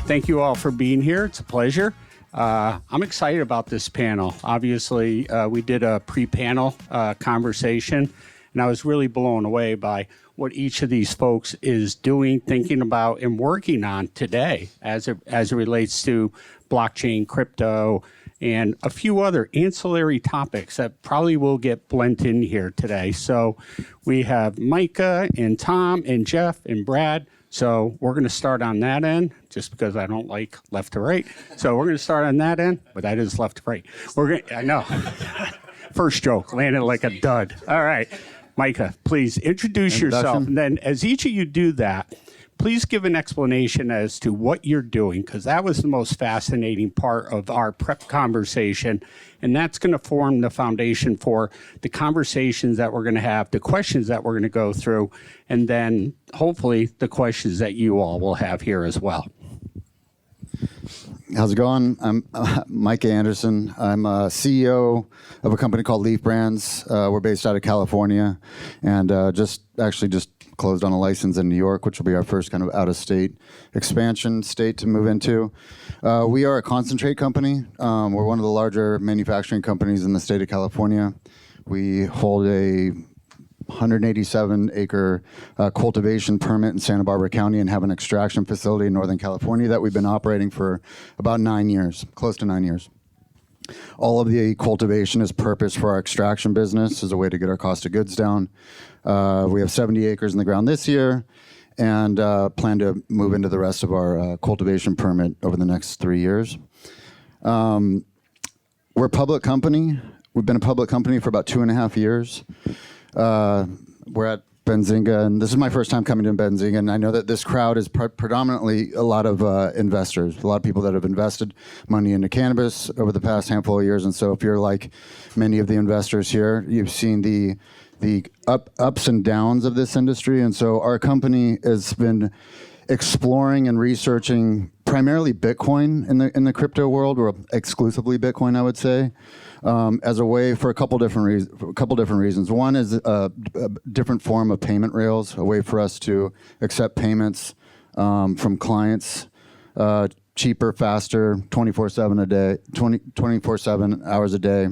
Thank you all for being here. It's a pleasure. I'm excited about this panel. Obviously, we did a pre-panel conversation, and I was really blown away by what each of these folks is doing, thinking about, and working on today as it relates to blockchain, crypto, and a few other ancillary topics that probably will get blended in here today. So we have Micah and Tom and Jeff and Brad. So we're going to start on that end, just because I don't like left to right. So we're going to start on that end, but that is left to right. I know. First joke, landed like a dud. All right. Micah, please introduce yourself. And then as each of you do that, please give an explanation as to what you're doing, because that was the most fascinating part of our prep conversation. And that's going to form the foundation for the conversations that we're going to have, the questions that we're going to go through, and then hopefully the questions that you all will have here as well. How's it going? I'm Mike Anderson. I'm a CEO of a company called Leaf Brands. We're based out of California, and just closed on a license in New York, which will be our first kind of out-of-state expansion state to move into. We are a concentrate company. We're one of the larger manufacturing companies in the state of California. We hold a 187-acre cultivation permit in Santa Barbara County and have an extraction facility in Northern California that we've been operating for about 9 years, close to 9 years. All of the cultivation is purposed for our extraction business as a way to get our cost of goods down. We have 70 acres in the ground this year and plan to move into the rest of our cultivation permit over the next 3 years. We're a public company. We've been a public company for about 2.5 years. We're at Benzinga, and this is my first time coming to Benzinga, and I know that this crowd is predominantly a lot of investors, a lot of people that have invested money into cannabis over the past handful of years. And so if you're like many of the investors here, you've seen the ups and downs of this industry. And so our company has been exploring and researching primarily Bitcoin in the crypto world, or exclusively Bitcoin, I would say, as a way for a couple different reasons. One is a different form of payment rails, a way for us to accept payments from clients cheaper, faster, 24/7 a day, 24/7 hours a day.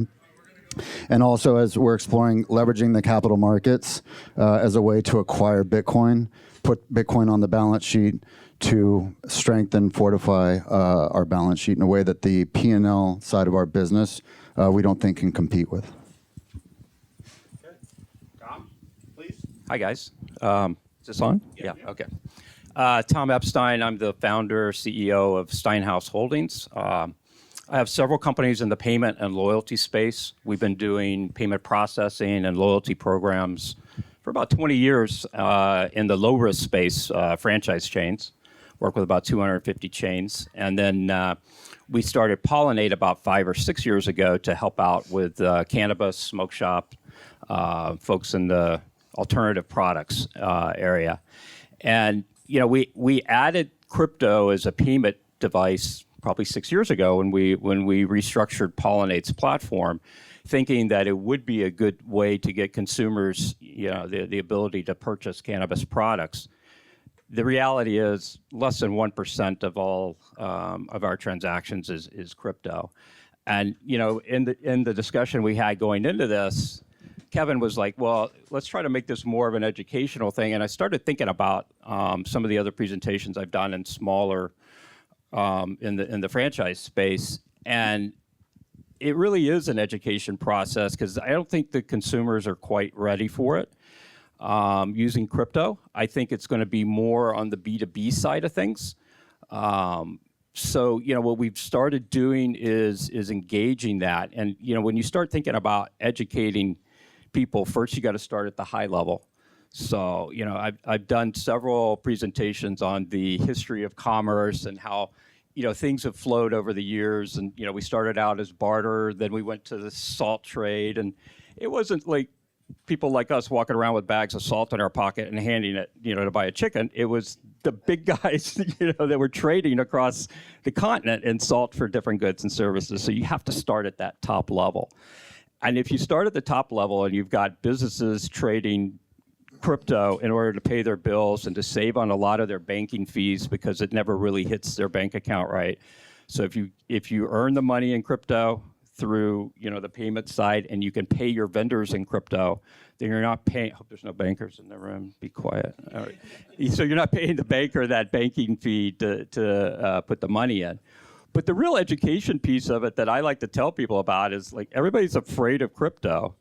And also, as we're exploring leveraging the capital markets as a way to acquire Bitcoin, put Bitcoin on the balance sheet to strengthen, fortify our balance sheet in a way that the P&L side of our business we don't think can compete with. Okay. Tom, please. Hi, guys. Is this on? Yeah. Okay. Tom Epstein. I'm the founder, CEO of Steinhaus Holdings. I have several companies in the payment and loyalty space. We've been doing payment processing and loyalty programs for about 20 years in the low-risk space, franchise chains. Work with about 250 chains. And then we started POLN8 about 5 or 6 years ago to help out with cannabis, smoke shop, folks in the alternative products area. And, you know, we added crypto as a payment device probably 6 years ago when we restructured POLN8's platform, thinking that it would be a good way to get consumers, you know, the ability to purchase cannabis products. The reality is less than 1% of all of our transactions is crypto. And, you know, in the discussion we had going into this, Kevin was like, well, let's try to make this more of an educational thing. And I started thinking about some of the other presentations I've done in smaller in the franchise space, and it really is an education process because I don't think the consumers are quite ready for it using crypto. I think it's going to be more on the B2B side of things. So, you know, what we've started doing is engaging that, and you know, when you start thinking about educating people, first you got to start at the high level. So, you know, I've done several presentations on the history of commerce and how, you know, things have flowed over the years. And, you know, we started out as barter, then we went to the salt trade. And it wasn't like people like us walking around with bags of salt in our pocket and handing it, you know, to buy a chicken. It was the big guys, you know, that were trading across the continent in salt for different goods and services. So you have to start at that top level. And if you start at the top level and you've got businesses trading crypto in order to pay their bills and to save on a lot of their banking fees because it never really hits their bank account right. So if you earn the money in crypto through the payment side and you can pay your vendors in crypto, then you're not paying. Hope there's no bankers in the room. Be quiet. All right. So you're not paying the banker that banking fee to put the money in. But the real education piece of it that I like to tell people about is like everybody's afraid of crypto.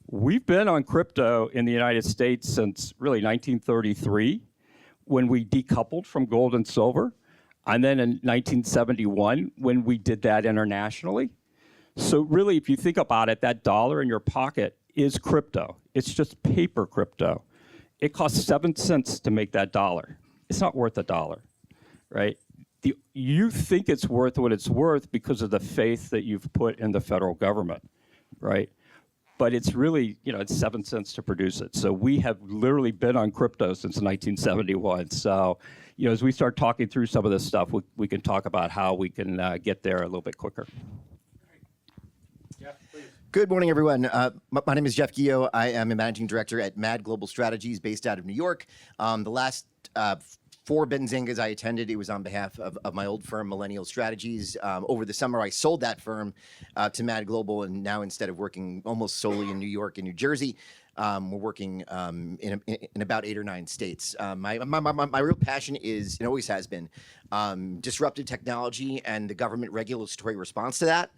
We've been on crypto in the United States since really 1933 when we decoupled from gold and silver, and then in 1971 when we did that internationally. So really, if you think about it, that dollar in your pocket is crypto. It's just paper crypto. It costs 7 cents to make that dollar. It's not worth $1, right? You think it's worth what it's worth because of the faith that you've put in the federal government, right? But it's really, it's 7 cents to produce it. So we have literally been on crypto since 1971. So, as we start talking through some of this stuff, we can talk about how we can get there a little bit quicker. Jeff, please. Good morning, everyone. My name is Jeff Guillot. I am a managing director at MAD Global Strategies based out of New York. The last 4 Benzingas I attended, it was on behalf of my old firm, Millennial Strategies. Over the summer, I sold that firm to MAD Global, and now instead of working almost solely in New York and New Jersey, we're working in about 8 or 9 states. My real passion is, and always has been, disruptive technology and the government regulatory response to that.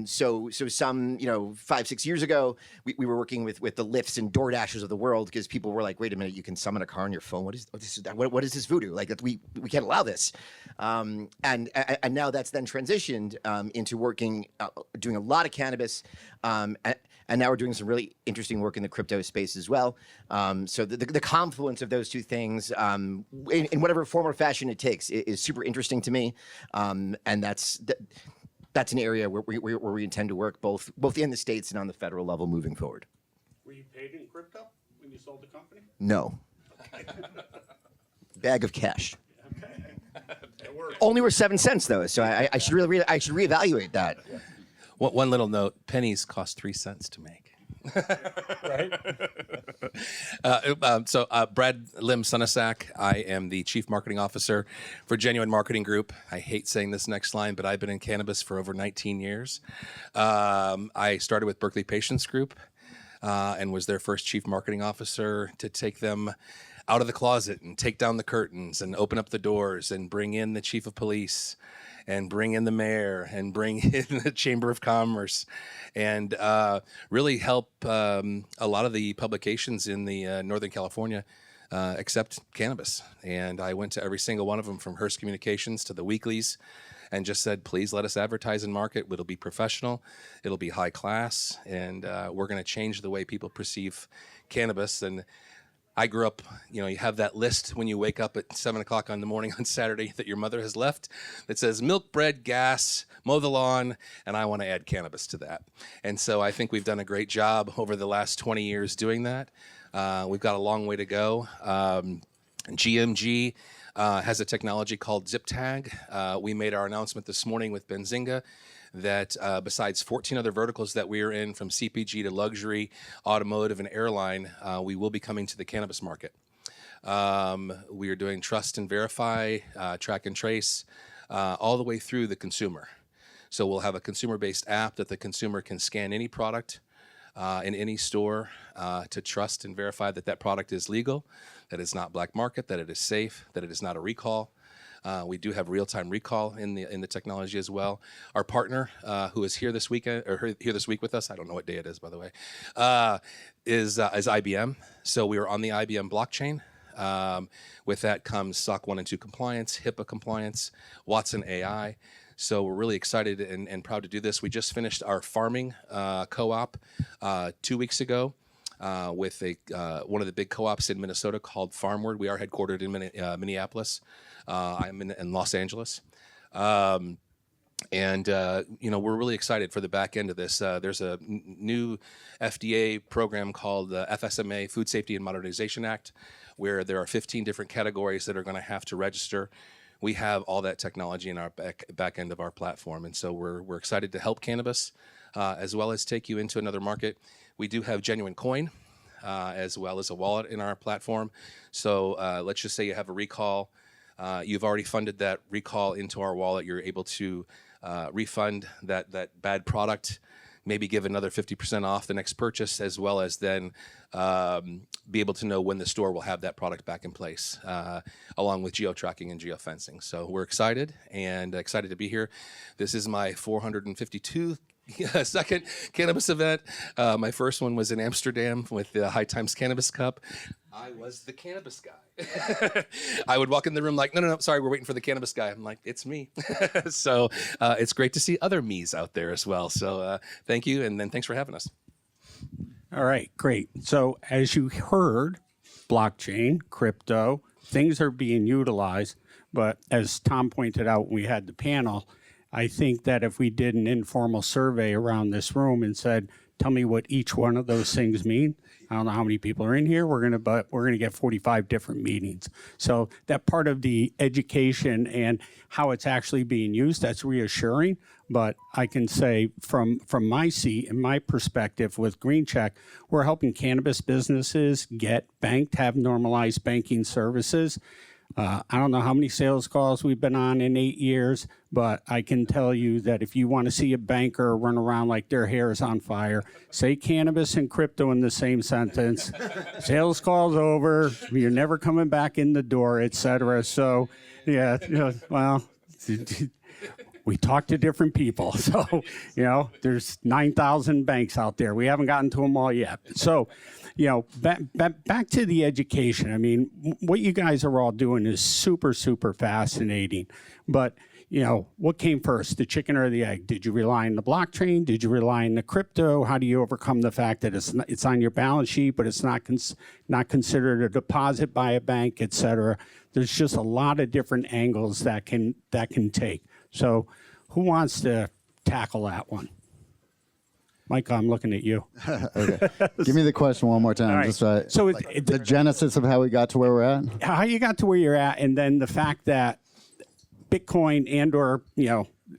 So some 5-6 years ago, we were working with the Lyfts and DoorDashers of the world because people were like, wait a minute, you can summon a car on your phone. What is this voodoo? Like we can't allow this. And now that's then transitioned into working, doing a lot of cannabis. And now we're doing some really interesting work in the crypto space as well. So the confluence of those two things, in whatever form or fashion it takes, is super interesting to me. And that's an area where we intend to work both in the States and on the federal level moving forward. Were you paid in crypto when you sold the company? No. Okay. Bag of cash. Okay. That works. Only worth 7 cents though, so I should reevaluate that. Yeah. One little note: pennies cost 3 cents to make. Right. Brad Lim Sunasak, I am the Chief Marketing Officer for Genuine Marketing Group. I hate saying this next line, but I've been in cannabis for over 19 years. I started with Berkeley Patients Group and was their first Chief Marketing Officer to take them out of the closet and take down the curtains and open up the doors and bring in the Chief of Police and bring in the mayor and bring in the Chamber of Commerce and really help a lot of the publications in the Northern California accept cannabis. And I went to every single one of them, from Hearst Communications to the weeklies, and just said, please let us advertise and market. It'll be professional, it'll be high class, and we're going to change the way people perceive cannabis. And I grew up, you have that list when you wake up at 7 o'clock in the morning on Saturday that your mother has left that says milk, bread, gas, mow the lawn, and I want to add cannabis to that. And so I think we've done a great job over the last 20 years doing that. We've got a long way to go. GMG has a technology called Zip Tag. We made our announcement this morning with Benzinga that besides 14 other verticals that we are in, from CPG to luxury, automotive, and airline, we will be coming to the cannabis market. We are doing trust and verify, track and trace, all the way through the consumer. So we'll have a consumer-based app that the consumer can scan any product in any store to trust and verify that that product is legal, that it's not black market, that it is safe, that it is not a recall. We do have real-time recall in the technology as well. Our partner, who is here this weekend or here this week with us, I don't know what day it is, by the way, is IBM. So we are on the IBM blockchain. With that comes SOC 1 and 2 compliance, HIPAA compliance, Watson AI. So we're really excited and proud to do this. We just finished our farming co-op 2 weeks ago. With one of the big co-ops in Minnesota called Farmward. We are headquartered in Minneapolis. I'm in Los Angeles. We're really excited for the back end of this. There's a new FDA program called the FSMA, Food Safety and Modernization Act, where there are 15 different categories that are going to have to register. We have all that technology in our back end of our platform, and so we're excited to help cannabis as well as take you into another market. We do have Genuine Coin. as well as a wallet in our platform. So let's just say you have a recall. You've already funded that recall into our wallet. You're able to refund that bad product, maybe give another 50% off the next purchase, as well as then be able to know when the store will have that product back in place, along with geo-tracking and geofencing. So we're excited to be here. This is my 452 second cannabis event. My first one was in Amsterdam with the High Times Cannabis Cup. I was the cannabis guy. I would walk in the room like, no, sorry, we're waiting for the cannabis guy. I'm like, it's me. So it's great to see other me's out there as well. So thank you, and then thanks for having us. All right, great. So as you heard, blockchain, crypto, things are being utilized. But as Tom pointed out when we had the panel, I think that if we did an informal survey around this room and said, tell me what each one of those things mean, I don't know how many people are in here. We're gonna get 45 different meetings. So that part of the education and how it's actually being used, that's reassuring. But I can say from my seat and my perspective with Green Check, we're helping cannabis businesses get banked, have normalized banking services. I don't know how many sales calls we've been on in 8 years, but I can tell you that if you want to see a banker run around like their hair is on fire, say cannabis and crypto in the same sentence, sales calls over, you're never coming back in the door, et cetera. So, yeah, well, we talk to different people. So, there's 9,000 banks out there. We haven't gotten to them all yet. So, back to the education. I mean, what you guys are all doing is super, super fascinating. But, what came first, the chicken or the egg? Did you rely on the blockchain? Did you rely on the crypto? How do you overcome the fact that it's on your balance sheet, but it's not considered a deposit by a bank, et cetera? There's just a lot of different angles that can take. So who wants to tackle that one? Mike, I'm looking at you. Okay. Give me the question one more time. All right. Just so So the genesis of how we got to where we're at? how you got to where you're at, and then the fact that Bitcoin and or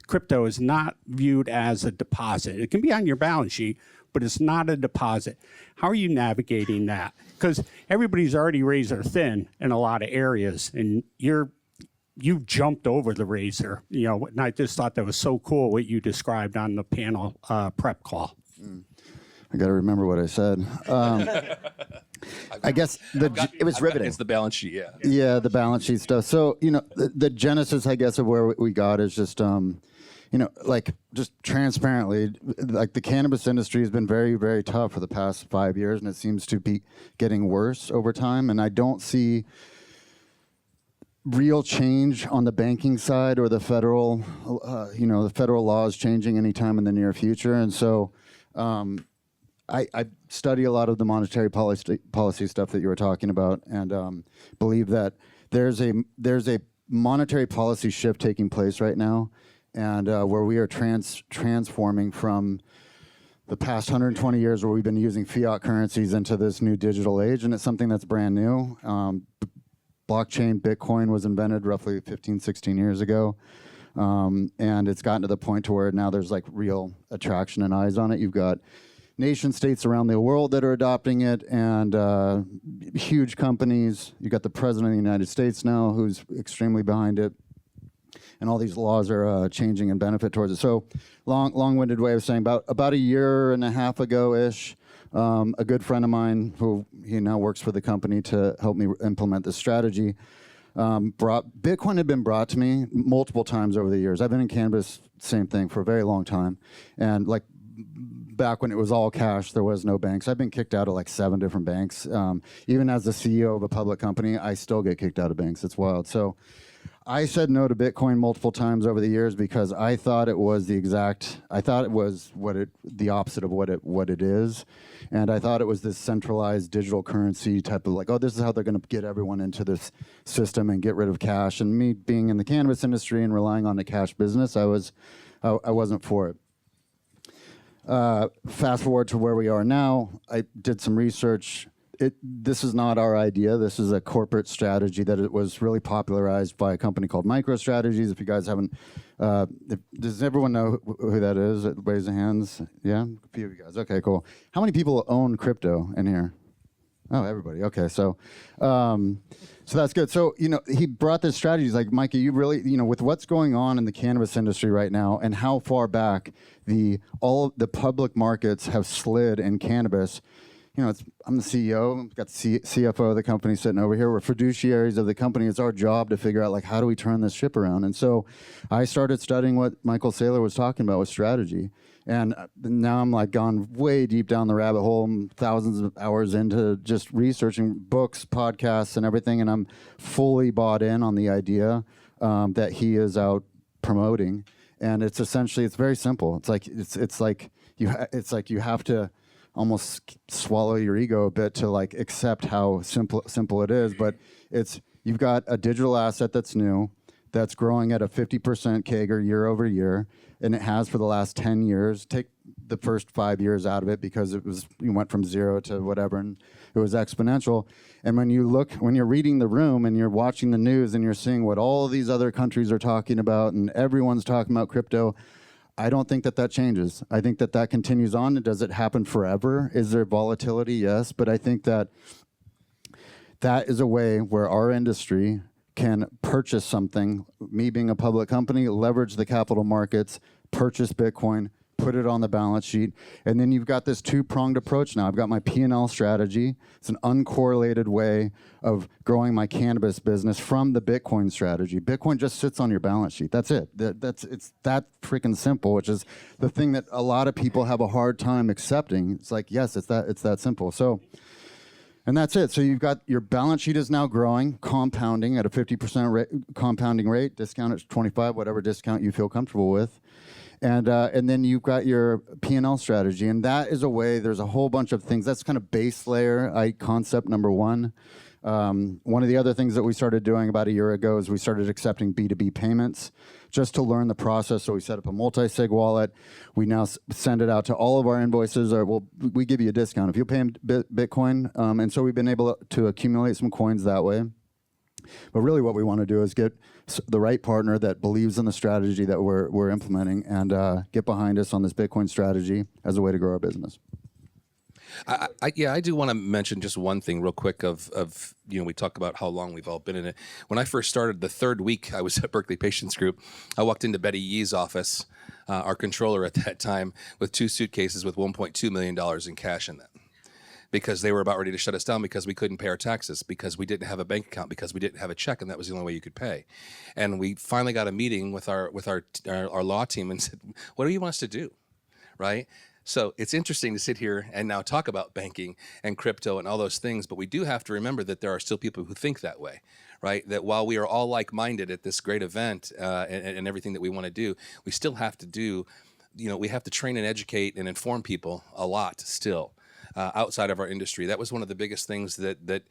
crypto is not viewed as a deposit. It can be on your balance sheet, but it's not a deposit. How are you navigating that? Because everybody's already razor thin in a lot of areas, and you've jumped over the razor, and I just thought that was so cool what you described on the panel prep call. I got to remember what I said. I guess It was riveting. It's the balance sheet, yeah. Yeah, the balance sheet stuff. So, the genesis, I guess, of where we got is just, just transparently, like the cannabis industry has been very, very tough for the past 5 years, and it seems to be getting worse over time. And I don't see real change on the banking side or the federal, the federal laws changing anytime in the near future. And so, I study a lot of the monetary policy stuff that you were talking about, and believe that there's a monetary policy shift taking place right now, and where we are transforming from the past 120 years where we've been using fiat currencies into this new digital age, and it's something that's brand new. Blockchain, Bitcoin was invented roughly 15, 16 years ago. And it's gotten to the point to where now there's like real attraction and eyes on it. You've got nation states around the world that are adopting it, and huge companies. You've got the president of the United States now who's extremely behind it. And all these laws are changing and benefit towards it. So long-winded way of saying about a year and a half ago-ish, a good friend of mine who he now works for the company to help me implement this strategy, Bitcoin had been brought to me multiple times over the years. I've been in cannabis, same thing, for a very long time. And like back when it was all cash, there was no banks. I've been kicked out of like 7 different banks. Even as the CEO of a public company, I still get kicked out of banks. It's wild. So I said no to Bitcoin multiple times over the years because I thought it was the opposite of what it is. And I thought it was this centralized digital currency type of like, oh, this is how they're going to get everyone into this system and get rid of cash. And me being in the cannabis industry and relying on the cash business, I wasn't for it. Fast forward to where we are now, I did some research. This is not our idea. This is a corporate strategy that it was really popularized by a company called MicroStrategies. If you guys haven't, does everyone know who that is? Raise your hands. Yeah, a few of you guys. Okay, cool. How many people own crypto in here? Oh, everybody. Okay, so that's good. So he brought this strategy. He's like, Micah, you really with what's going on in the cannabis industry right now and how far back all the public markets have slid in cannabis. I'm the CEO. We've got the CFO of the company sitting over here. We're fiduciaries of the company. It's our job to figure out like how do we turn this ship around. And so I started studying what Michael Saylor was talking about with strategy. And now I'm like gone way deep down the rabbit hole. I'm thousands of hours into just researching books, podcasts, and everything. And I'm fully bought in on the idea that he is out promoting. And it's essentially, it's very simple. It's like you have to almost swallow your ego a bit to like accept how simple it is. But you've got a digital asset that's new, that's growing at a 50% CAGR year over year, and it has for the last 10 years. Take the first 5 years out of it because you went from zero to whatever, and it was exponential. And when you're reading the room and you're watching the news and you're seeing what all these other countries are talking about and everyone's talking about crypto, I don't think that changes. I think that continues on. Does it happen forever? Is there volatility? Yes. But I think that is a way where our industry can purchase something, me being a public company, leverage the capital markets, purchase Bitcoin, put it on the balance sheet. And then you've got this two-pronged approach now. I've got my P&L strategy. It's an uncorrelated way of growing my cannabis business from the Bitcoin strategy. Bitcoin just sits on your balance sheet. That's it. It's that freaking simple, which is the thing that a lot of people have a hard time accepting. It's like, yes, it's that simple. So, and that's it. So you've got your balance sheet is now growing, compounding at a 50% compounding rate, discount at 25, whatever discount you feel comfortable with. And then you've got your P&L strategy. And that is a way, there's a whole bunch of things. That's kind of base layer, concept number one. One of the other things that we started doing about a year ago is we started accepting B2B payments just to learn the process. So we set up a multi-sig wallet. We now send it out to all of our invoices. We give you a discount if you pay in Bitcoin. And so we've been able to accumulate some coins that way. But really what we want to do is get the right partner that believes in the strategy that we're implementing and get behind us on this Bitcoin strategy as a way to grow our business. I do want to mention just one thing real quick we talk about how long we've all been in it. When I first started, the third week I was at Berkeley Patients Group, I walked into Betty Yee's office, our controller at that time, with 2 suitcases with $1.2 million in cash in them. Because they were about ready to shut us down because we couldn't pay our taxes, because we didn't have a bank account, because we didn't have a check, and that was the only way you could pay. And we finally got a meeting with our law team and said, "What do you want us to do?" Right? So it's interesting to sit here and now talk about banking and crypto and all those things, but we do have to remember that there are still people who think that way, right? That while we are all like-minded at this great event and everything that we want to do, we still have to do, we have to train and educate and inform people a lot still. Outside of our industry. That was one of the biggest things that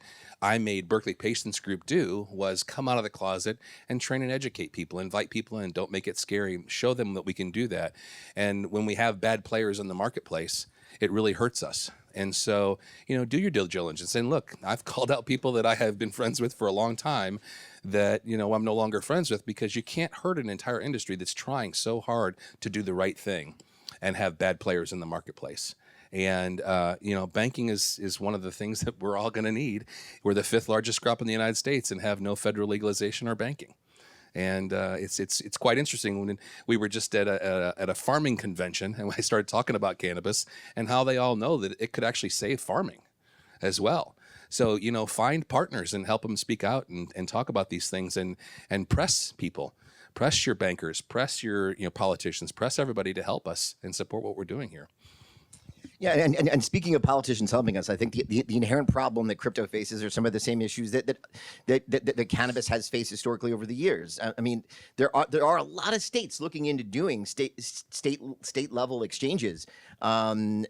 I made Berkeley Patients Group do, was come out of the closet and train and educate people, invite people in, don't make it scary, show them that we can do that. And when we have bad players in the marketplace, it really hurts us. And so, do your due diligence and look, I've called out people that I have been friends with for a long time that, I'm no longer friends with, because you can't hurt an entire industry that's trying so hard to do the right thing and have bad players in the marketplace. And, banking is one of the things that we're all going to need. We're the 5th largest crop in the United States and have no federal legalization or banking. And it's quite interesting when we were just at a farming convention and I started talking about cannabis and how they all know that it could actually save farming as well. So, find partners and help them speak out and talk about these things and press people. Press your bankers, press your politicians, press everybody to help us and support what we're doing here. Yeah, and speaking of politicians helping us, I think the inherent problem that crypto faces are some of the same issues that cannabis has faced historically over the years. I mean, there are a lot of states looking into doing state level exchanges and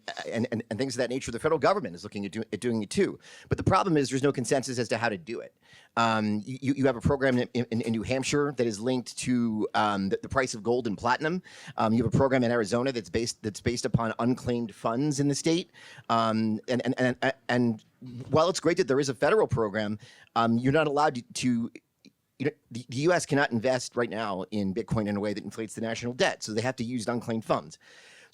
things of that nature. The federal government is looking at doing it too. But the problem is there's no consensus as to how to do it. You have a program in New Hampshire that is linked to the price of gold and platinum. You have a program in Arizona that's based upon unclaimed funds in the state. And while it's great that there is a federal program, you're not allowed to. The U.S. cannot invest right now in Bitcoin in a way that inflates the national debt, so they have to use unclaimed funds.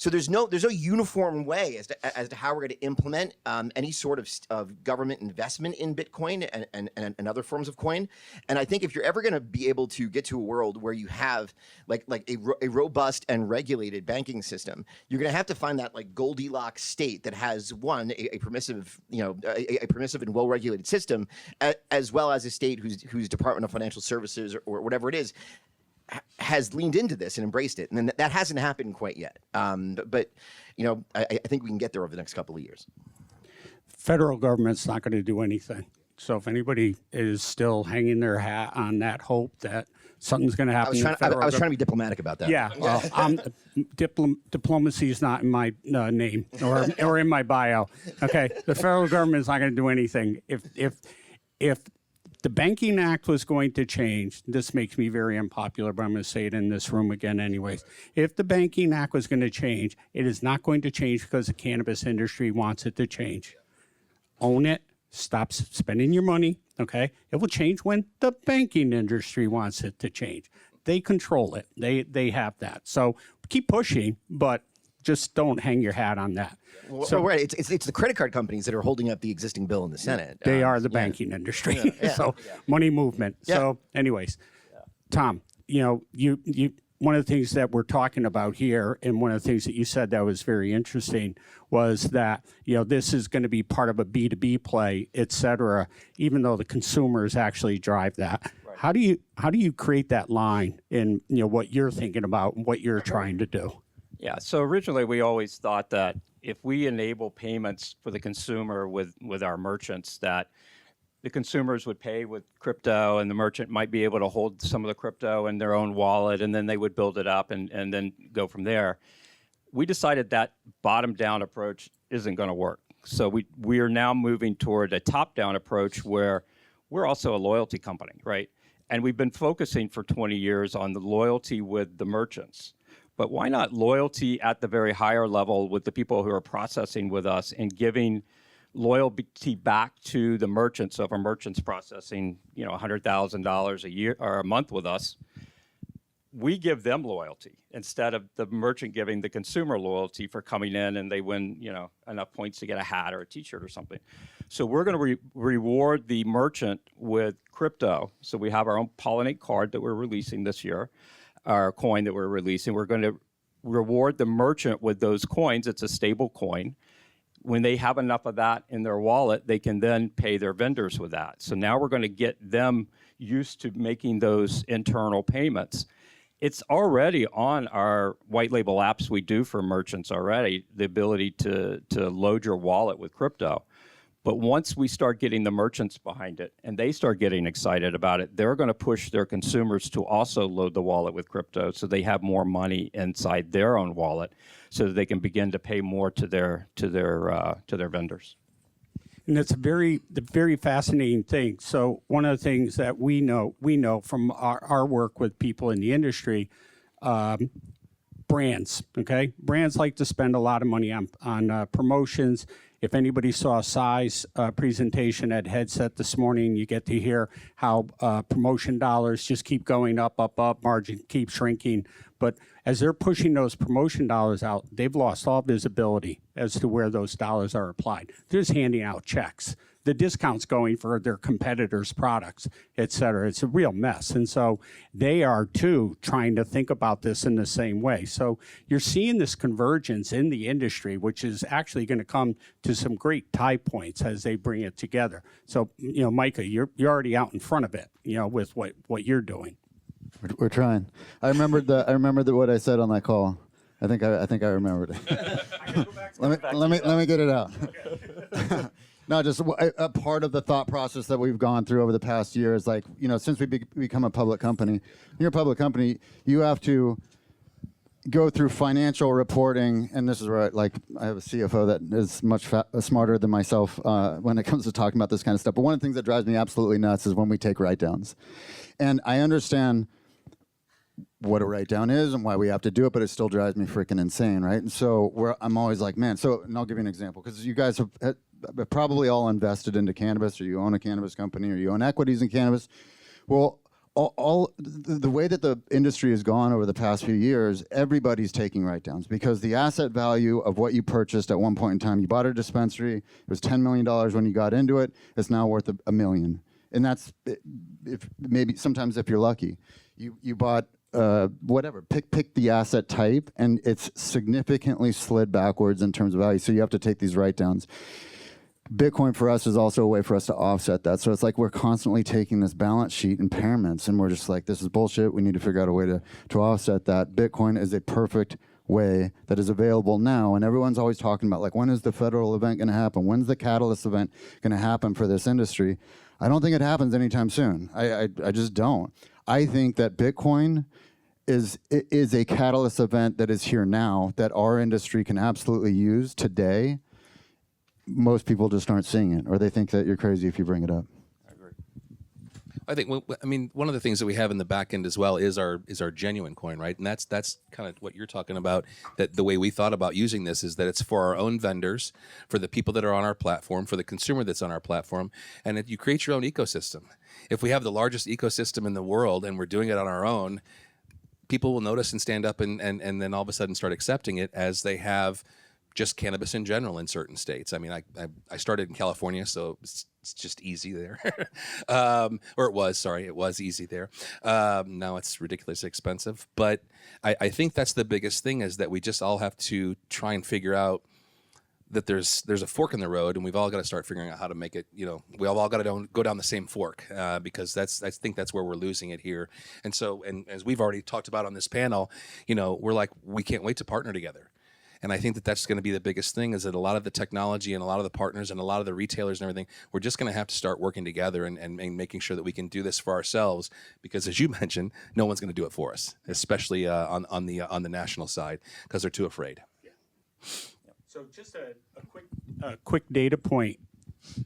So there's no uniform way as to how we're going to implement any sort of government investment in Bitcoin and other forms of coin. And I think if you're ever going to be able to get to a world where you have like a robust and regulated banking system, you're going to have to find that like Goldilocks state that has a permissive, a permissive and well-regulated system, as well as a state whose Department of Financial Services or whatever it is has leaned into this and embraced it, and then that hasn't happened quite yet. But I think we can get there over the next couple of years. Federal government's not going to do anything. So if anybody is still hanging their hat on that hope that something's going to happen, I was trying to be diplomatic about that. Yeah, well, diplomacy is not in my name or in my bio. Okay, the federal government is not going to do anything. If the Banking Act was going to change, this makes me very unpopular, but I'm going to say it in this room again anyways. If the Banking Act was going to change, it is not going to change because the cannabis industry wants it to change. Own it. Stop spending your money, okay? It will change when the banking industry wants it to change. They control it. They have that. So keep pushing, but just don't hang your hat on that. Well, right. It's the credit card companies that are holding up the existing bill in the Senate. They are the banking industry. So money movement. Yeah. So anyways, Tom, you one of the things that we're talking about here, and one of the things that you said that was very interesting, was that this is going to be part of a B2B play, et cetera, even though the consumers actually drive that. Right. How do you create that line in what you're thinking about and what you're trying to do? Yeah. So originally we always thought that if we enable payments for the consumer with our merchants, that the consumers would pay with crypto and the merchant might be able to hold some of the crypto in their own wallet, and then they would build it up and then go from there. We decided that bottom-down approach isn't going to work. So we are now moving toward a top-down approach where we're also a loyalty company, right? And we've been focusing for 20 years on the loyalty with the merchants. But why not loyalty at the very higher level with the people who are processing with us and giving loyalty back to the merchants? So if a merchant's processing, $100,000 a year or a month with us, we give them loyalty instead of the merchant giving the consumer loyalty for coming in and they win, enough points to get a hat or a T-shirt or something. So we're going to reward the merchant with crypto. So we have our own POLN8 card that we're releasing this year, our coin that we're releasing. We're going to reward the merchant with those coins. It's a stable coin. When they have enough of that in their wallet, they can then pay their vendors with that. So now we're going to get them used to making those internal payments. It's already on our white label apps we do for merchants already, the ability to load your wallet with crypto. But once we start getting the merchants behind it and they start getting excited about it, they're going to push their consumers to also load the wallet with crypto so they have more money inside their own wallet so that they can begin to pay more to their vendors. And it's a very fascinating thing. So one of the things that we know from our work with people in the industry, brands, okay? Brands like to spend a lot of money on promotions. If anybody saw a size presentation at Headset this morning, you get to hear how promotion dollars just keep going up, margin keeps shrinking. But as they're pushing those promotion dollars out, they've lost all visibility as to where those dollars are applied. They're just handing out checks. The discounts going for their competitors' products, et cetera. It's a real mess. And so they are, too, trying to think about this in the same way. So you're seeing this convergence in the industry, which is actually going to come to some great tie points as they bring it together. So, Micah, you're already out in front of it, with what you're doing. We're trying. I remembered what I said on that call. I think I remembered it. let me get it out. No, just a part of the thought process that we've gone through over the past year is like, since we become a public company, when you're a public company, you have to go through financial reporting, and this is where I have a CFO that is much smarter than myself when it comes to talking about this kind of stuff. But one of the things that drives me absolutely nuts is when we take write-downs. And I understand what a write-down is and why we have to do it, but it still drives me freaking insane, right? And so I'm always like, man, and I'll give you an example, because you guys have probably all invested into cannabis, or you own a cannabis company, or you own equities in cannabis. Well, the way that the industry has gone over the past few years, everybody's taking write-downs because the asset value of what you purchased at one point in time, you bought a dispensary, it was $10 million when you got into it, it's now worth $1 million. And that's if maybe sometimes if you're lucky. You bought whatever, pick the asset type, and it's significantly slid backwards in terms of value. So you have to take these write-downs. Bitcoin for us is also a way for us to offset that. So it's like we're constantly taking this balance sheet impairments, and we're just like, this is bullshit. We need to figure out a way to offset that. Bitcoin is a perfect way that is available now, and everyone's always talking about, like, when is the federal event going to happen? When's the catalyst event going to happen for this industry? I don't think it happens anytime soon. I just don't. I think that Bitcoin is a catalyst event that is here now that our industry can absolutely use today. Most people just aren't seeing it, or they think that you're crazy if you bring it up. I agree. I think, one of the things that we have in the back end as well is our genuine coin, right? And that's kind of what you're talking about. That the way we thought about using this is that it's for our own vendors, for the people that are on our platform, for the consumer that's on our platform, and you create your own ecosystem. If we have the largest ecosystem in the world and we're doing it on our own, people will notice and stand up and then all of a sudden start accepting it as they have just cannabis in general in certain states. I mean, I started in California, so it's just easy there. It was easy there. Now it's ridiculously expensive. But I think that's the biggest thing, is that we just all have to try and figure out that there's a fork in the road, and we've all got to start figuring out how to make it, we all got to go down the same fork, because I think that's where we're losing it here. And so, and as we've already talked about on this panel, we're like, we can't wait to partner together. And I think that that's going to be the biggest thing, is that a lot of the technology and a lot of the partners and a lot of the retailers and everything, we're just going to have to start working together and making sure that we can do this for ourselves, because as you mentioned, no one's going to do it for us, especially on the national side, because they're too afraid. Yeah. So just a quick data point.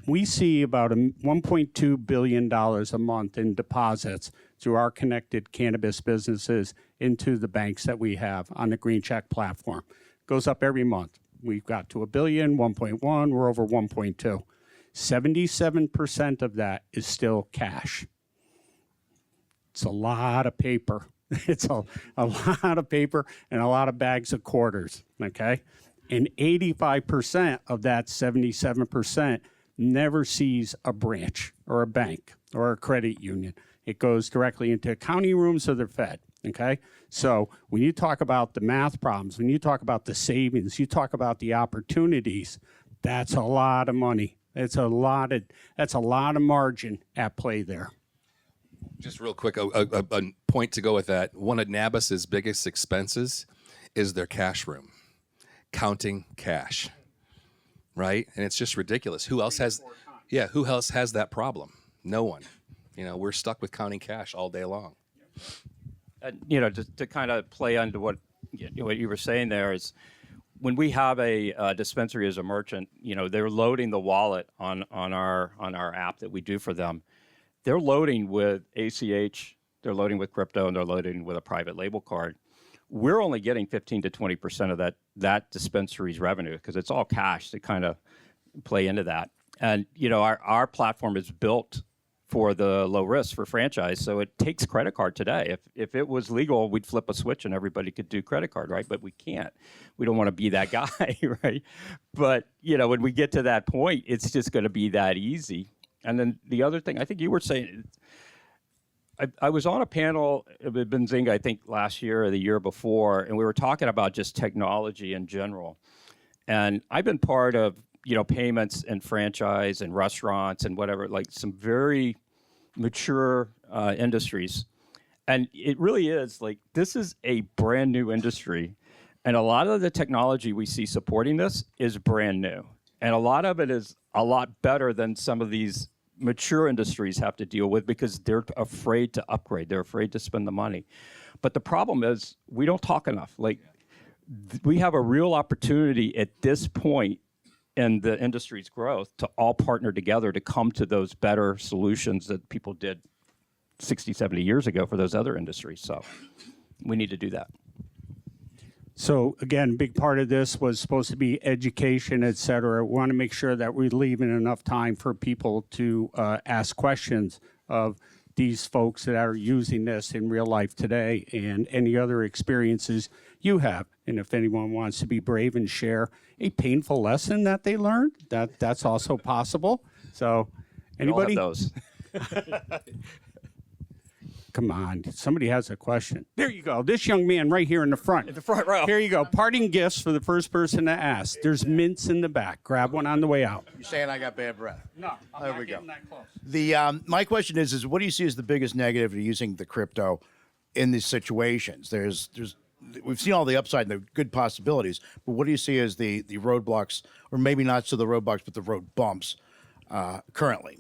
We see about $1.2 billion a month in deposits through our connected cannabis businesses into the banks that we have on the Green Check platform. Goes up every month. We've got to $1 billion, 1.1, we're over 1.2. 77% of that is still cash. It's a lot of paper. It's a lot of paper and a lot of bags of quarters, okay? And 85% of that 77% never sees a branch or a bank or a credit union. It goes directly into accounting rooms of the Fed. Okay, so when you talk about the math problems, when you talk about the savings, you talk about the opportunities, that's a lot of money. That's a lot of margin at play there. Just real quick, a point to go with that. One of NABIS's biggest expenses is their cash room, counting cash, right? And it's just ridiculous. Who else has that problem? No one. We're stuck with counting cash all day long. To kind of play onto what you were saying there, is when we have a dispensary as a merchant, they're loading the wallet on our app that we do for them. They're loading with ACH, they're loading with crypto, and they're loading with a private label card. We're only getting 15 to 20% of that dispensary's revenue, because it's all cash to kind of play into that. And our platform is built for the low risk for franchise, so it takes credit card today. If it was legal, we'd flip a switch and everybody could do credit card, right? But we can't. We don't want to be that guy, right? But when we get to that point, it's just going to be that easy. And then the other thing, I think you were saying, I was on a panel with Benzinga, I think last year or the year before, and we were talking about just technology in general. And I've been part of payments and franchise and restaurants and whatever, like some very mature industries. And it really is like, this is a brand new industry. And a lot of the technology we see supporting this is brand new. And a lot of it is a lot better than some of these mature industries have to deal with, because they're afraid to upgrade. They're afraid to spend the money. But the problem is we don't talk enough. Like, we have a real opportunity at this point in the industry's growth to all partner together to come to those better solutions that people did 60, 70 years ago for those other industries. So we need to do that. So again, a big part of this was supposed to be education, et cetera. We want to make sure that we're leaving enough time for people to ask questions of these folks that are using this in real life today and any other experiences you have. And if anyone wants to be brave and share a painful lesson that they learned, that's also possible. So anybody? We all have those. Come on, somebody has a question. There you go. This young man right here in the front. In the front row. Here you go. Parting gifts for the first person to ask. There's mints in the back. Grab one on the way out. You're saying I got bad breath. No, I'm There not we go. getting that close. The my question is what do you see as the biggest negative to using the crypto in these situations? There's we've seen all the upside and the good possibilities, but what do you see as the roadblocks, or maybe not so the roadblocks, but the road bumps currently?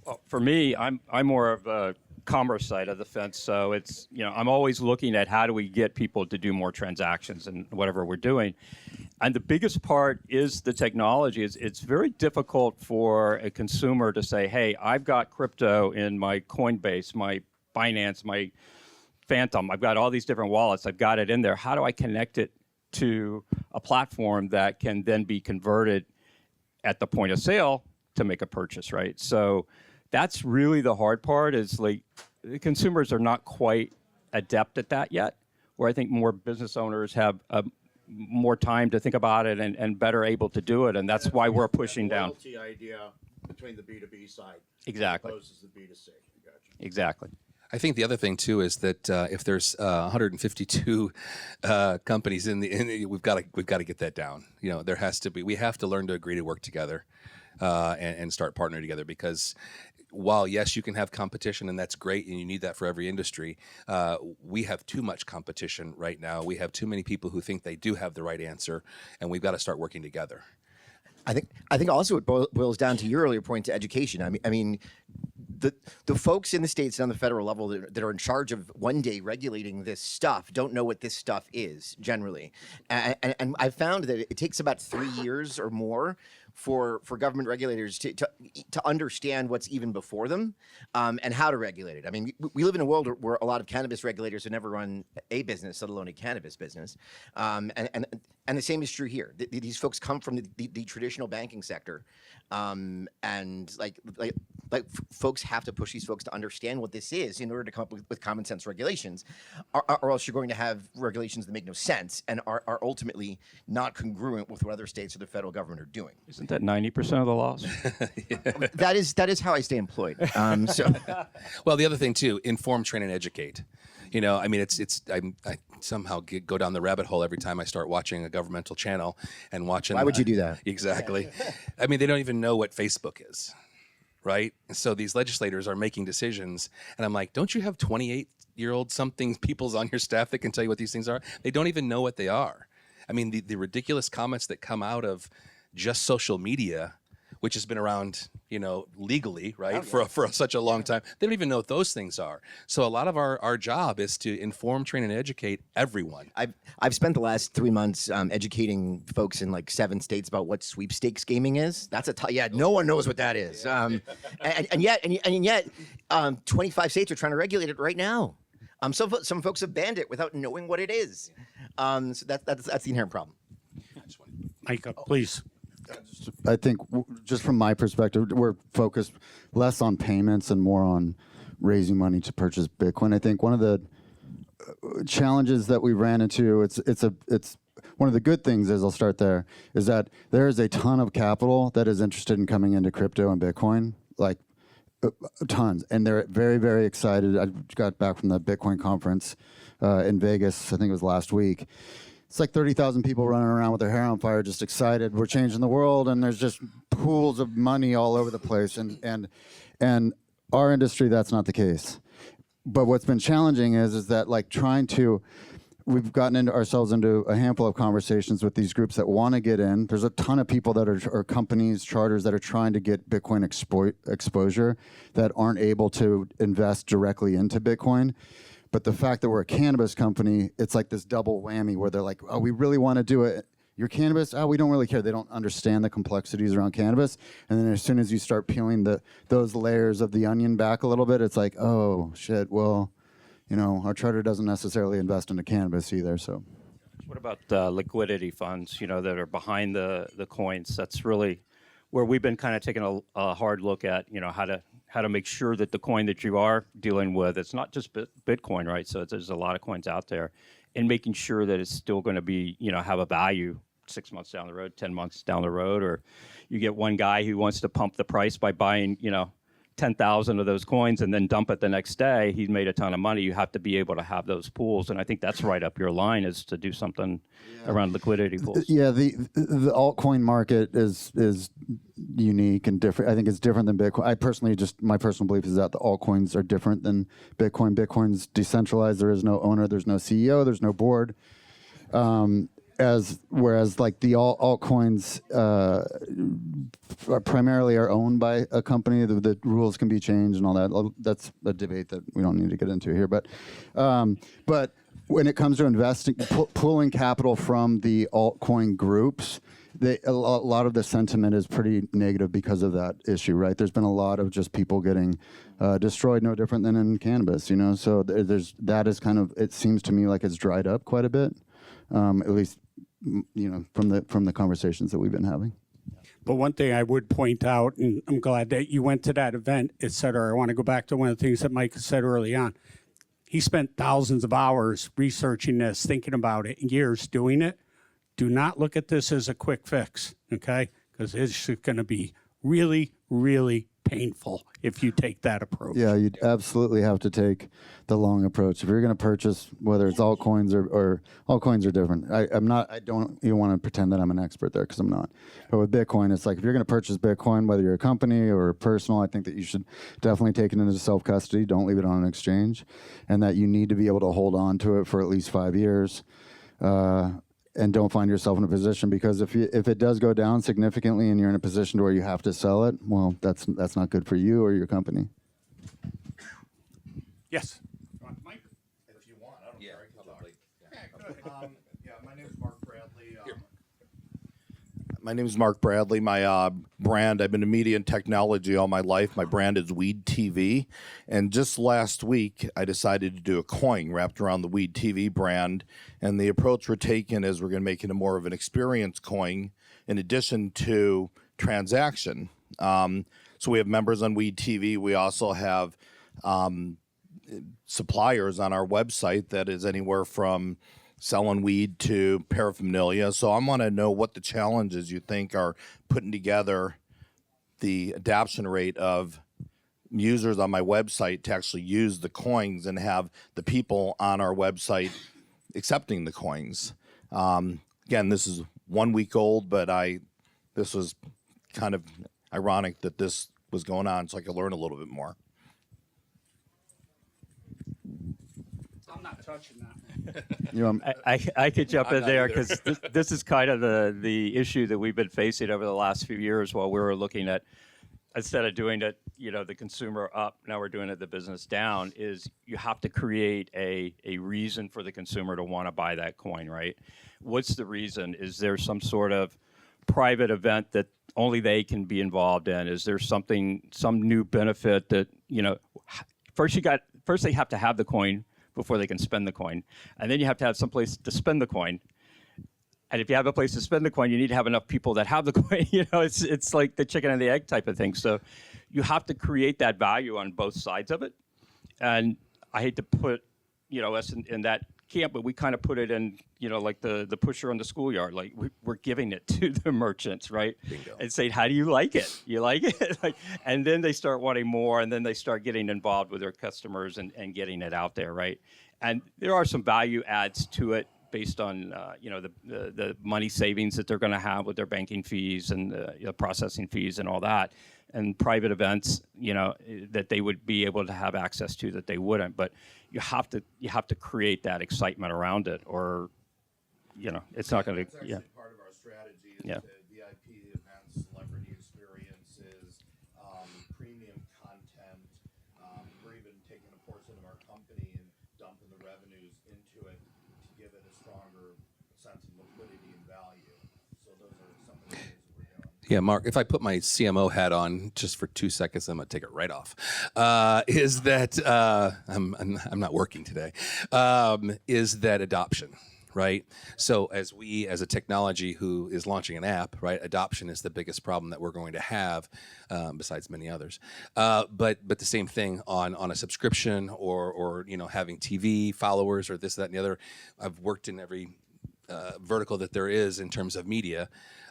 Well, for me, I'm more of a commerce side of the fence, so it's, I'm always looking at how do we get people to do more transactions and whatever we're doing. And the biggest part is the technology. It's very difficult for a consumer to say, hey, I've got crypto in my Coinbase, my Binance, my Phantom. I've got all these different wallets. I've got it in there. How do I connect it to a platform that can then be converted at the point of sale to make a purchase, right? So that's really the hard part, is like the consumers are not quite adept at that yet, where I think more business owners have more time to think about it and better able to do it. And that's why we're pushing down. Loyalty idea between the B2B side. Exactly. Opposed to the B2C. Gotcha. Exactly. I think the other thing too is that if there's 152 companies we've got to get that down. There has to be. We have to learn to agree to work together and start partnering together, because while yes, you can have competition and that's great and you need that for every industry, we have too much competition right now. We have too many people who think they do have the right answer, and we've got to start working together. I think also it boils down to your earlier point, to education. I mean, the folks in the states and on the federal level that are in charge of one day regulating this stuff don't know what this stuff is generally, and I've found that it takes about 3 years or more for government regulators to understand what's even before them, and how to regulate it. I mean, we live in a world where a lot of cannabis regulators have never run a business, let alone a cannabis business, and the same is true here. These folks come from the traditional banking sector, and like folks have to push these folks to understand what this is in order to come up with common sense regulations, or else you're going to have regulations that make no sense and are ultimately not congruent with what other states or the federal government are doing. Isn't that 90% of the laws? That is how I stay employed. Well, the other thing too, inform, train, and educate. I mean, I somehow go down the rabbit hole every time I start watching a governmental channel and watching. Why would you do that? Exactly. I mean, they don't even know what Facebook is, right? And so these legislators are making decisions, and I'm like, don't you have 28-year-old something peoples on your staff that can tell you what these things are? They don't even know what they are. I mean, the ridiculous comments that come out of just social media, which has been around, legally, right, for such a long time. They don't even know what those things are. So a lot of our job is to inform, train, and educate everyone. I've spent the last 3 months educating folks in like 7 states about what sweepstakes gaming is. That's no one knows what that is. And yet 25 states are trying to regulate it right now. Some folks have banned it without knowing what it is. So that's the inherent problem. Micah, please. I think just from my perspective, we're focused less on payments and more on raising money to purchase Bitcoin. I think one of the challenges that we ran into, it's one of the good things is, I'll start there, is that there is a ton of capital that is interested in coming into crypto and Bitcoin, like tons, and they're very, very excited. I got back from the Bitcoin conference in Vegas, I think it was last week. It's like 30,000 people running around with their hair on fire, just excited. We're changing the world, and there's just pools of money all over the place. And our industry, that's not the case. But what's been challenging is that we've gotten ourselves into a handful of conversations with these groups that want to get in. There's a ton of people that are companies, charters that are trying to get Bitcoin exposure that aren't able to invest directly into Bitcoin. But the fact that we're a cannabis company, it's like this double whammy where they're like, oh, we really want to do it. You're cannabis? Oh, we don't really care. They don't understand the complexities around cannabis. And then as soon as you start peeling those layers of the onion back a little bit, it's like, oh, shit, well, our charter doesn't necessarily invest into cannabis either. So, What about liquidity funds, that are behind the coins? That's really where we've been kind of taking a hard look at, how to make sure that the coin that you are dealing with, it's not just Bitcoin, right? So there's a lot of coins out there, and making sure that it's still going to be, have a value 6 months down the road, 10 months down the road, or you get one guy who wants to pump the price by buying, 10,000 of those coins and then dump it the next day. He's made a ton of money. You have to be able to have those pools, and I think that's right up your line, is to do something around liquidity pools. Yeah, the altcoin market is unique and different. I think it's different than Bitcoin. My personal belief is that the altcoins are different than Bitcoin. Bitcoin's decentralized. There is no owner. There's no CEO. There's no board. Whereas like the altcoins primarily are owned by a company. The rules can be changed and all that. That's a debate that we don't need to get into here. But when it comes to investing, pulling capital from the altcoin groups, a lot of the sentiment is pretty negative because of that issue, right? There's been a lot of just people getting destroyed, no different than in cannabis, So that is kind of, it seems to me like it's dried up quite a bit, at least from the conversations that we've been having. But one thing I would point out, and I'm glad that you went to that event, et cetera. I want to go back to one of the things that Mike said early on. He spent thousands of hours researching this, thinking about it, years doing it. Do not look at this as a quick fix, okay? Because it's going to be really, really painful if you take that approach. Yeah, you'd absolutely have to take the long approach. If you're going to purchase, whether it's altcoins or altcoins are different. I don't even want to pretend that I'm an expert there, because I'm not. But with Bitcoin, it's like if you're going to purchase Bitcoin, whether you're a company or personal, I think that you should definitely take it into self-custody. Don't leave it on an exchange, and that you need to be able to hold on to it for at least 5 years. And don't find yourself in a position, because if it does go down significantly and you're in a position where you have to sell it, well, that's not good for you or your company. Yes. Mike? If you want, I don't care. My name is Mark Bradley. My name is Mark Bradley. My brand, I've been in media and technology all my life. My brand is Weed TV. And just last week, I decided to do a coin wrapped around the Weed TV brand. And the approach we're taking is we're going to make it more of an experience coin in addition to transaction. So we have members on Weed TV. We also have suppliers on our website that is anywhere from selling weed to paraphernalia. So I want to know what the challenges you think are putting together the adoption rate of users on my website to actually use the coins and have the people on our website accepting the coins. Again, this is 1 week old, but this was kind of ironic that this was going on so I could learn a little bit more. I'm not touching that. I could jump in there, because this is kind of the issue that we've been facing over the last few years while we were looking at, instead of doing it, the consumer up, now we're doing it the business down, is you have to create a reason for the consumer to want to buy that coin, right? What's the reason? Is there some sort of private event that only they can be involved in? Is there some new benefit that, first they have to have the coin before they can spend the coin. And then you have to have some place to spend the coin. And if you have a place to spend the coin, you need to have enough people that have the coin. It's like the chicken and the egg type of thing. So you have to create that value on both sides of it. And I hate to put, us in that camp, but we kind of put it in, like the pusher on the schoolyard. Like we're giving it to the merchants, right? Bingo. And saying, how do you like it? You like it? And then they start wanting more, and then they start getting involved with their customers and getting it out there, right? And there are some value adds to it based on, the money savings that they're going to have with their banking fees and processing fees and all that. And private events, that they would be able to have access to that they wouldn't. But you have to create that excitement around it, or it's not going to. That's actually part of our strategy. Is to VIP events, celebrity experiences, premium content. We're even taking a portion of our company and dumping the revenues into it to give it a stronger sense of liquidity and value. So those are some of the things that we're doing. Yeah, Mark, if I put my CMO hat on just for 2 seconds, I'm going to take it right off. Is that I'm not working today? Is that adoption? right? So as a technology who is launching an app, right, adoption is the biggest problem that we're going to have, besides many others. But the same thing on a subscription or having TV followers or this, that, and the other. I've worked in every vertical that there is in terms of media.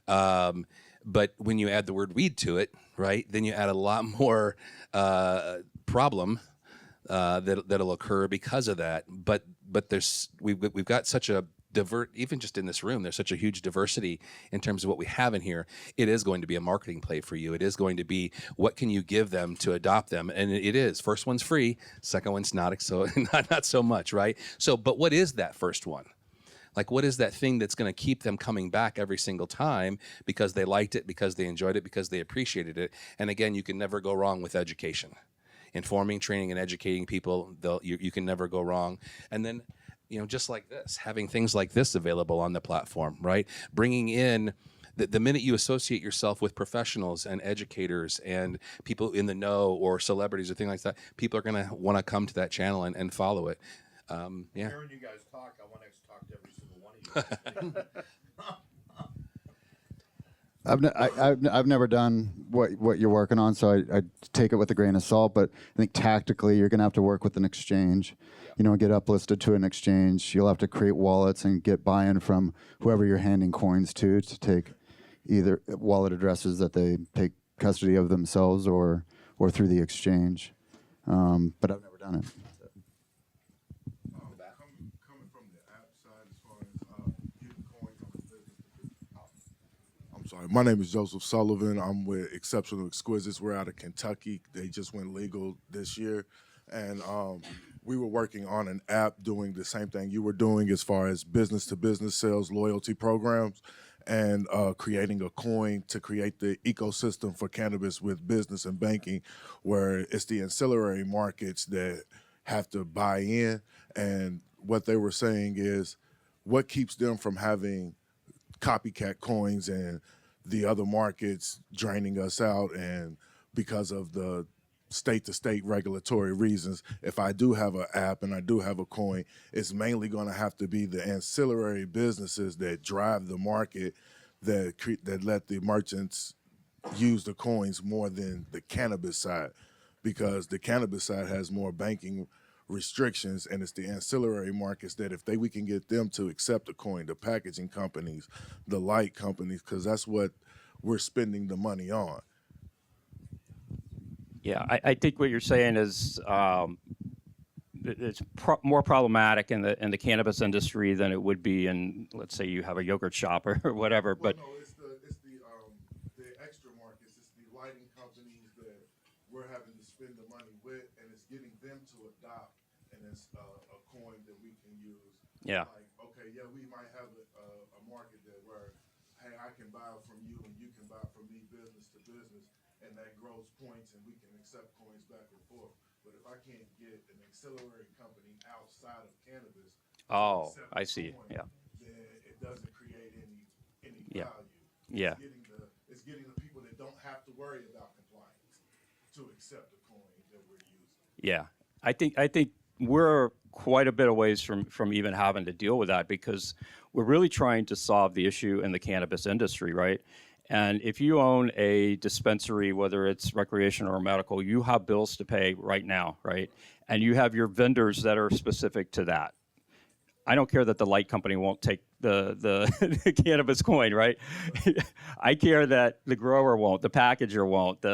But when you add the word weed to it, right, then you add a lot more problem that'll occur because of that. But we've got such a even just in this room, there's such a huge diversity in terms of what we have in here. It is going to be a marketing play for you. It is going to be, what can you give them to adopt them? And it is. First one's free. Second one's not so much, right? So, but what is that first one? Like, what is that thing that's going to keep them coming back every single time because they liked it, because they enjoyed it, because they appreciated it? And again, you can never go wrong with education. Informing, training, and educating people, you can never go wrong. And then, just like this, having things like this available on the platform, right? Bringing in, the minute you associate yourself with professionals and educators and people in the know or celebrities or things like that, people are going to want to come to that channel and follow it. Yeah. Hearing you guys talk, I want to talk to every single one of you. I've never done what you're working on, so I take it with a grain of salt. But I think tactically, you're going to have to work with an exchange, get uplisted to an exchange. You'll have to create wallets and get buy-in from whoever you're handing coins to take either wallet addresses that they take custody of themselves or through the exchange. But I've never done it. Coming from the app side, as far as getting coins on the business. I'm sorry. My name is Joseph Sullivan. I'm with Exceptional Exquisites. We're out of Kentucky. They just went legal this year, and we were working on an app doing the same thing you were doing as far as business-to-business sales loyalty programs, and creating a coin to create the ecosystem for cannabis with business and banking, where it's the ancillary markets that have to buy in. And what they were saying is, what keeps them from having copycat coins and the other markets draining us out? And because of the state-to-state regulatory reasons, if I do have an app and I do have a coin, it's mainly going to have to be the ancillary businesses that drive the market, that let the merchants use the coins more than the cannabis side, because the cannabis side has more banking restrictions, and it's the ancillary markets that if we can get them to accept the coin, the packaging companies, the light companies, because that's what we're spending the money on. Yeah, I think what you're saying is it's more problematic in the cannabis industry than it would be in, let's say, you have a yogurt shop or whatever. Well, but no, it's the extra markets. It's the lighting companies that we're having to spend the money with, and it's getting them to adopt, and it's a coin that we can use. Yeah. Like, okay, yeah, we might have a market that where, hey, I can buy from you and you can buy from me, business to business, and that grows points, and we can accept coins back and forth. But if I can't get an ancillary company outside of cannabis, Oh, I see. Yeah. then it doesn't create any Yeah. value. Yeah. It's getting the people that don't have to worry about compliance to accept the coin that we're using. Yeah, I think we're quite a bit of ways from even having to deal with that, because we're really trying to solve the issue in the cannabis industry, right? And if you own a dispensary, whether it's recreational or medical, you have bills to pay right now, right? And you have your vendors that are specific to that. I don't care that the light company won't take the cannabis coin, right? I care that the grower won't, the packager won't,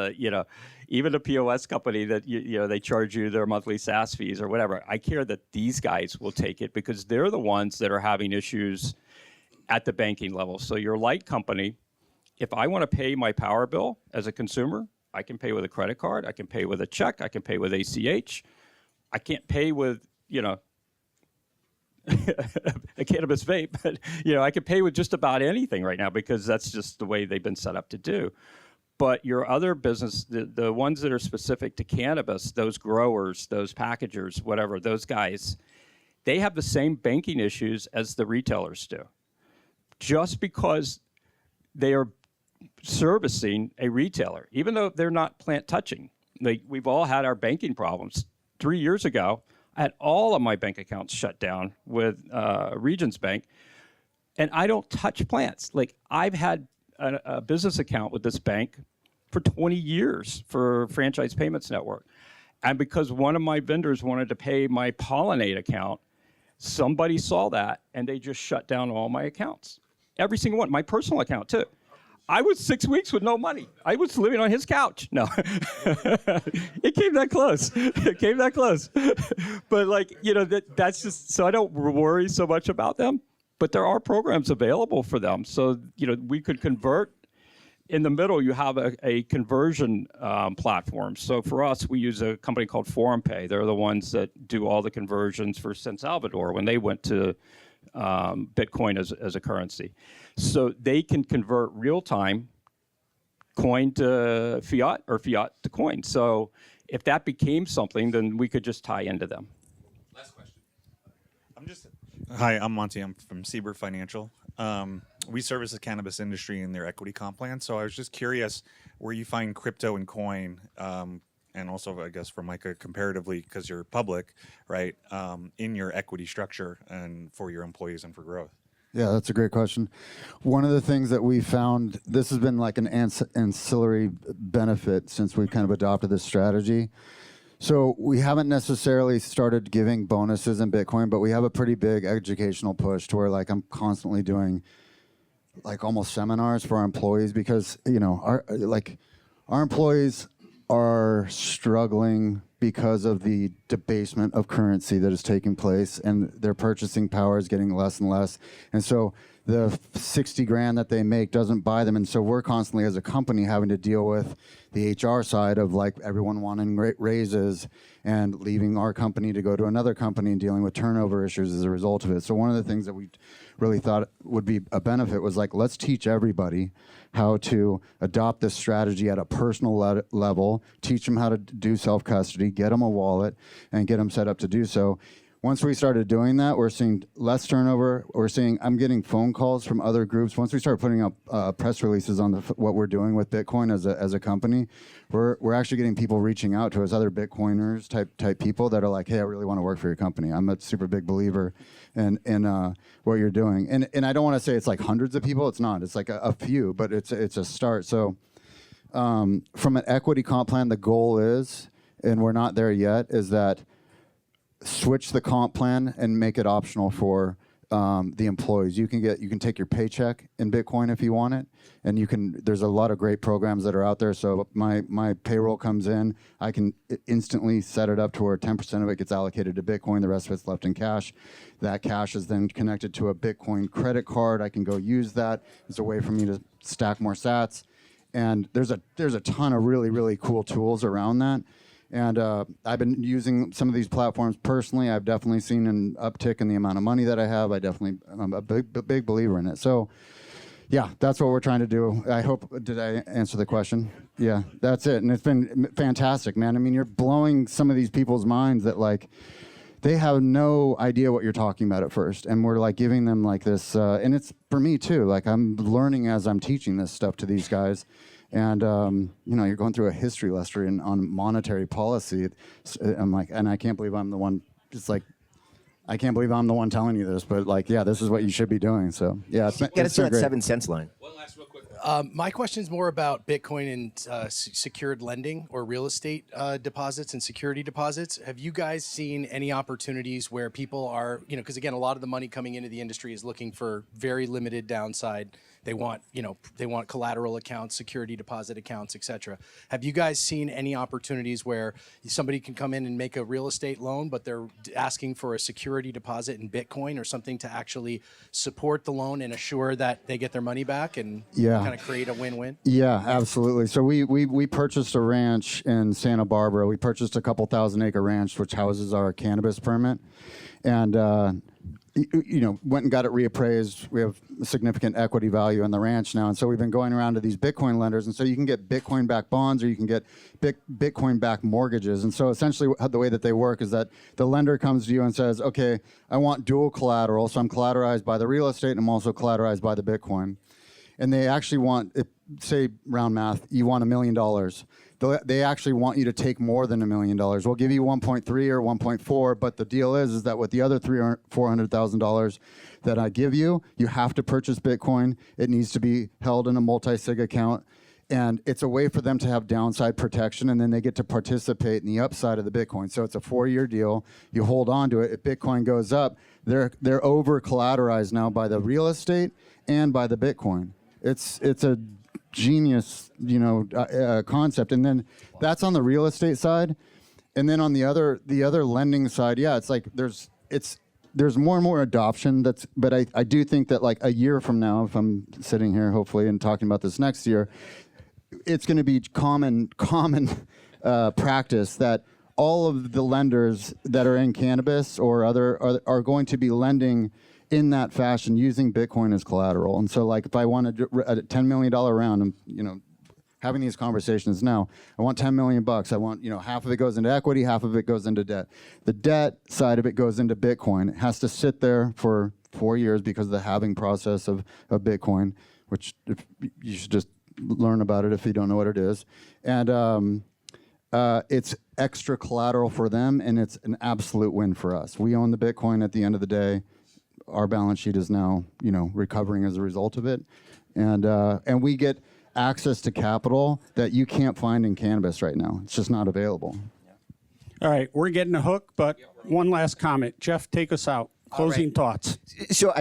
even the POS company that they charge you their monthly SaaS fees or whatever. I care that these guys will take it, because they're the ones that are having issues at the banking level. So your light company, if I want to pay my power bill as a consumer, I can pay with a credit card, I can pay with a check, I can pay with ACH. I can't pay with, a cannabis vape, but I can pay with just about anything right now, because that's just the way they've been set up to do. But your other business, the ones that are specific to cannabis, those growers, those packagers, whatever, those guys, they have the same banking issues as the retailers do. Just because they are servicing a retailer, even though they're not plant touching. We've all had our banking problems. 3 years ago, I had all of my bank accounts shut down with Regions Bank, and I don't touch plants. Like, I've had a business account with this bank for 20 years for Franchise Payments Network. And because one of my vendors wanted to pay my POLN8 account, somebody saw that and they just shut down all my accounts. Every single one, my personal account too. I was 6 weeks with no money. I was living on his couch. No, it came that close. It came that close. But like, you know, that's just, so I don't worry so much about them, but there are programs available for them. So, you know, we could convert. In the middle, you have a conversion platform. So for us, we use a company called FormPay. They're the ones that do all the conversions for San Salvador when they went to Bitcoin as a currency. So they can convert real-time coin to fiat or fiat to coin. So if that became something, then we could just tie into them. Last question. Hi, I'm Monty. I'm from Sieber Financial. We service the cannabis industry in their equity comp plan. So I was just curious where you find crypto and coin, and also, I guess, for Micah, comparatively, because you're public, right, in your equity structure and for your employees and for growth. Yeah, that's a great question. One of the things that we found, this has been like an ancillary benefit since we kind of adopted this strategy. So we haven't necessarily started giving bonuses in Bitcoin, but we have a pretty big educational push to where like I'm constantly doing like almost seminars for our employees because, you know, our employees are struggling because of the debasement of currency that is taking place, and their purchasing power is getting less and less. And so the 60 grand that they make doesn't buy them. And so we're constantly as a company having to deal with the HR side of like everyone wanting raises and leaving our company to go to another company and dealing with turnover issues as a result of it. So one of the things that we really thought would be a benefit was like, let's teach everybody how to adopt this strategy at a personal level, teach them how to do self-custody, get them a wallet, and get them set up to do so. Once we started doing that, we're seeing less turnover. I'm getting phone calls from other groups. Once we start putting up press releases on what we're doing with Bitcoin as a company, we're actually getting people reaching out to us, other Bitcoiners type people that are like, hey, I really want to work for your company. I'm a super big believer in what you're doing. And I don't want to say it's like hundreds of people. It's not. It's like a few, but it's a start. So from an equity comp plan, the goal is, and we're not there yet, is that switch the comp plan and make it optional for the employees. You can take your paycheck in Bitcoin if you want it, and there's a lot of great programs that are out there. So my payroll comes in, I can instantly set it up to where 10% of it gets allocated to Bitcoin, the rest of it's left in cash. That cash is then connected to a Bitcoin credit card. I can go use that. It's a way for me to stack more sats. And there's a ton of really, really cool tools around that. And I've been using some of these platforms personally. I've definitely seen an uptick in the amount of money that I have. I'm a big believer in it. So, yeah, that's what we're trying to do. Did I answer the question? Yeah, that's it. And it's been fantastic, man. I mean, you're blowing some of these people's minds that, like, they have no idea what you're talking about at first. And we're, like, giving them, like, this. And it's for me, too. Like, I'm learning as I'm teaching this stuff to these guys. And, you know, you're going through a history lesson on monetary policy. I'm like, and I can't believe I'm the one, I can't believe I'm the one telling you this, but like, yeah, this is what you should be doing. So, yeah, it's Get us to that great. 7 cents line. One last real quick. My question is more about Bitcoin and secured lending or real estate deposits and security deposits. Have you guys seen any opportunities where people are, you know, because again, a lot of the money coming into the industry is looking for very limited downside. They want collateral accounts, security deposit accounts, et cetera. Have you guys seen any opportunities where somebody can come in and make a real estate loan, but they're asking for a security deposit in Bitcoin or something to actually support the loan and assure that they get their money back and kind of create a win-win? Yeah, absolutely. So we purchased a ranch in Santa Barbara. We purchased a couple 1,000-acre ranch, which houses our cannabis permit. And went and got it reappraised. We have significant equity value in the ranch now. And so we've been going around to these Bitcoin lenders. And so you can get Bitcoin-backed bonds or you can get Bitcoin-backed mortgages. And so essentially the way that they work is that the lender comes to you and says, okay, I want dual collateral. So I'm collateralized by the real estate and I'm also collateralized by the Bitcoin. and they actually want, say round math, you want $1 million. They actually want you to take more than $1 million. We'll give you 1.3 or 1.4, but the deal is that with the other $400,000 that I give you, you have to purchase Bitcoin. It needs to be held in a multi-sig account. And it's a way for them to have downside protection, and then they get to participate in the upside of the Bitcoin. So it's a 4-year deal. You hold on to it. If Bitcoin goes up, they're over collateralized now by the real estate and by the Bitcoin. It's a genius, concept. And then that's on the real estate side, and then on the other lending side, yeah, it's like there's more and more adoption. But I do think that like a year from now, if I'm sitting here hopefully and talking about this next year, it's going to be common practice that all of the lenders that are in cannabis or other are going to be lending in that fashion using Bitcoin as collateral. And so like if I wanted a $10 million round, I'm having these conversations now, I want $10 million. I want, half of it goes into equity, half of it goes into debt. The debt side of it goes into Bitcoin. It has to sit there for 4 years because of the halving process of Bitcoin, which you should just learn about it if you don't know what it is. And it's extra collateral for them, and it's an absolute win for us. We own the Bitcoin at the end of the day. Our balance sheet is now, recovering as a result of it. And we get access to capital that you can't find in cannabis right now. It's just not available. All right, we're getting a hook, but one last comment. Jeff, take us out. Closing thoughts. So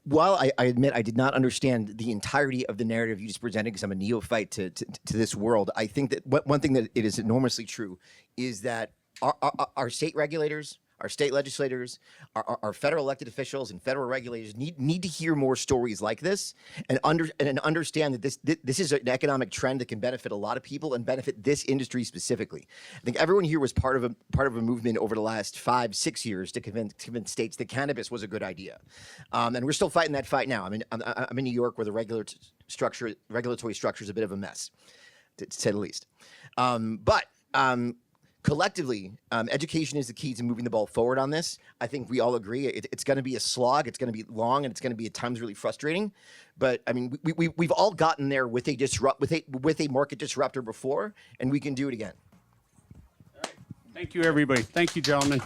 while I admit I did not understand the entirety of the narrative you just presented because I'm a neophyte to this world, I think that one thing that it is enormously true is that our state regulators, our state legislators, our federal elected officials, and federal regulators need to hear more stories like this and understand that this is an economic trend that can benefit a lot of people and benefit this industry specifically. I think everyone here was part of a movement over the last 5-6 years to convince states that cannabis was a good idea, and we're still fighting that fight now. I mean, I'm in New York where the regulatory structure is a bit of a mess, to say the least, but. Collectively, education is the key to moving the ball forward on this. I think we all agree it's going to be a slog. It's going to be long, and it's going to be at times really frustrating. But I mean, we've all gotten there with a market disruptor before, and we can do it again. Thank you, everybody. Thank you, gentlemen.